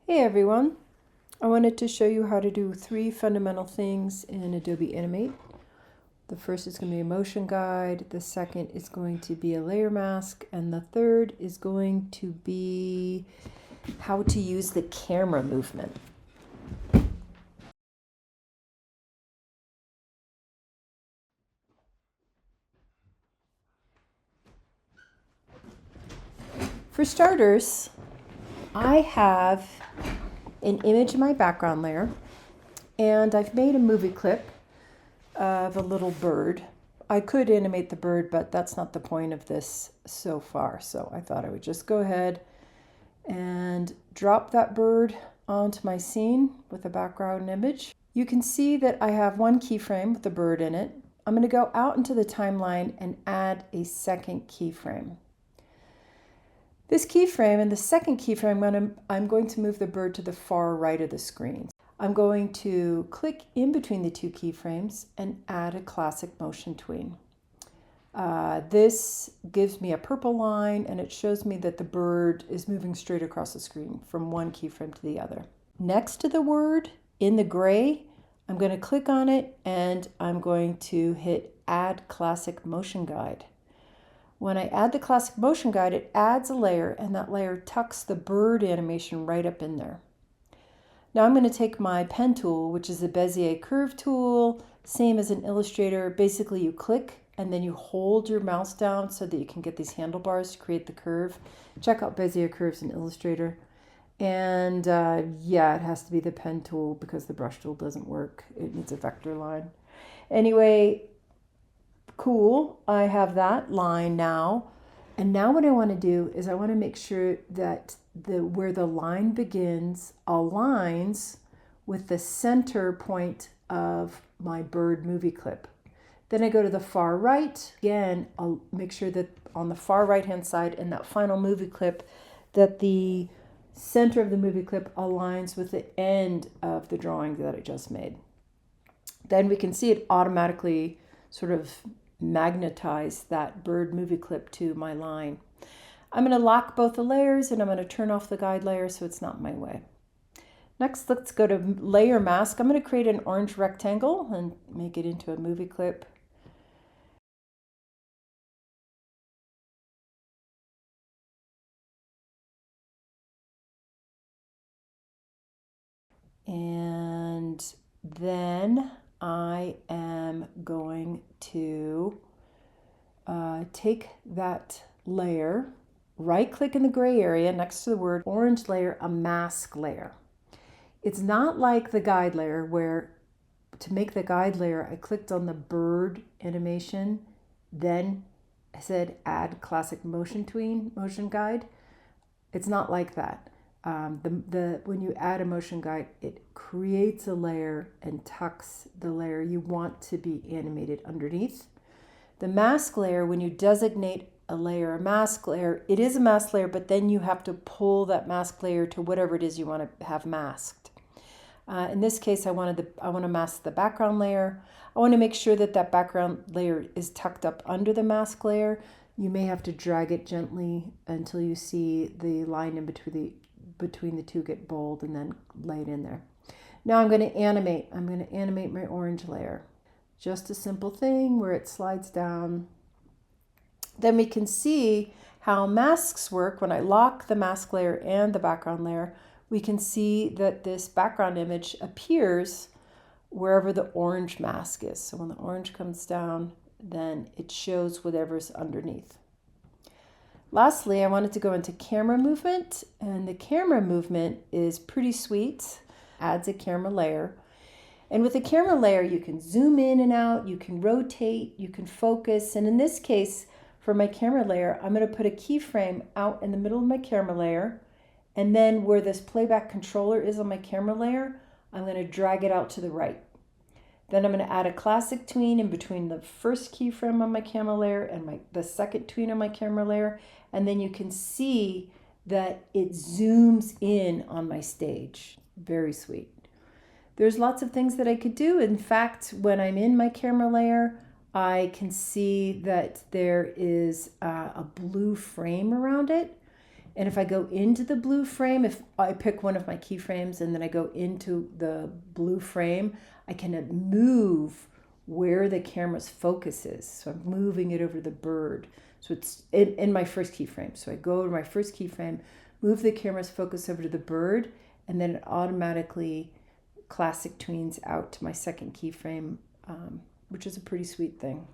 Hey everyone, I wanted to show you how to do 3 fundamental things in Adobe Animate. The first is going to be a motion guide, the second is going to be a layer mask, and the third is going to be how to use the camera movement. For starters, I have an image in my background layer, and I've made a movie clip of a little bird. I could animate the bird, but that's not the point of this so far. So I thought I would just go ahead and drop that bird onto my scene with a background image. You can see that I have one keyframe with the bird in it. I'm going to go out into the timeline and add a second keyframe. This keyframe and the second keyframe, I'm going to move the bird to the far right of the screen. I'm going to click in between the two keyframes and add a classic motion tween. This gives me a purple line and it shows me that the bird is moving straight across the screen from one keyframe to the other. Next to the word in the gray, I'm going to click on it and I'm going to hit Add Classic Motion Guide. When I add the Classic Motion Guide, it adds a layer and that layer tucks the bird animation right up in there. Now I'm going to take my pen tool, which is a Bezier curve tool, same as an Illustrator. Basically you click and then you hold your mouse down so that you can get these handlebars to create the curve. Check out Bezier curves in Illustrator. And yeah, it has to be the pen tool because the brush tool doesn't work. It needs a vector line. Anyway, cool. I have that line now. And now what I want to do is I want to make sure that where the line begins aligns with the center point of my bird movie clip. Then I go to the far right. Again, I'll make sure that on the far right hand side in that final movie clip that the center of the movie clip aligns with the end of the drawing that I just made. Then we can see it automatically sort of magnetize that bird movie clip to my line. I'm going to lock both the layers and I'm going to turn off the guide layer so it's not in my way. Next, let's go to layer mask. I'm going to create an orange rectangle and make it into a movie clip. And then I am going to take that layer, right click in the gray area next to the word orange layer, a mask layer. It's not like the guide layer where to make the guide layer, I clicked on the bird animation, then I said add classic motion tween, motion guide. It's not like that. When you add a motion guide, it creates a layer and tucks the layer you want to be animated underneath. The mask layer, when you designate a layer, a mask layer, it is a mask layer, but then you have to pull that mask layer to whatever it is you want to have masked. In this case, I want to mask the background layer. I want to make sure that that background layer is tucked up under the mask layer. You may have to drag it gently until you see the line in between the two get bold and then lay it in there. Now I'm going to animate. I'm going to animate my orange layer. Just a simple thing where it slides down. Then we can see how masks work. When I lock the mask layer and the background layer, we can see that this background image appears wherever the orange mask is. So when the orange comes down, then it shows whatever's underneath. Lastly, I wanted to go into camera movement, and the camera movement is pretty sweet. Adds a camera layer. And with a camera layer, you can zoom in and out, you can rotate, you can focus. And in this case, for my camera layer, I'm going to put a keyframe out in the middle of my camera layer. And then where this playback controller is on my camera layer, I'm going to drag it out to the right. Then I'm going to add a classic tween in between the first keyframe on my camera layer and the second tween on my camera layer. And then you can see that it zooms in on my stage. Very sweet. There's lots of things that I could do. In fact, when I'm in my camera layer, I can see that there is a blue frame around it. And if I go into the blue frame, if I pick one of my keyframes and then I go into the blue frame, I can move where the camera's focus is. So I'm moving it over the bird. So it's in my first keyframe. So I go to my first keyframe, move the camera's focus over to the bird, and then it automatically classic tweens out to my second keyframe, which is a pretty sweet thing.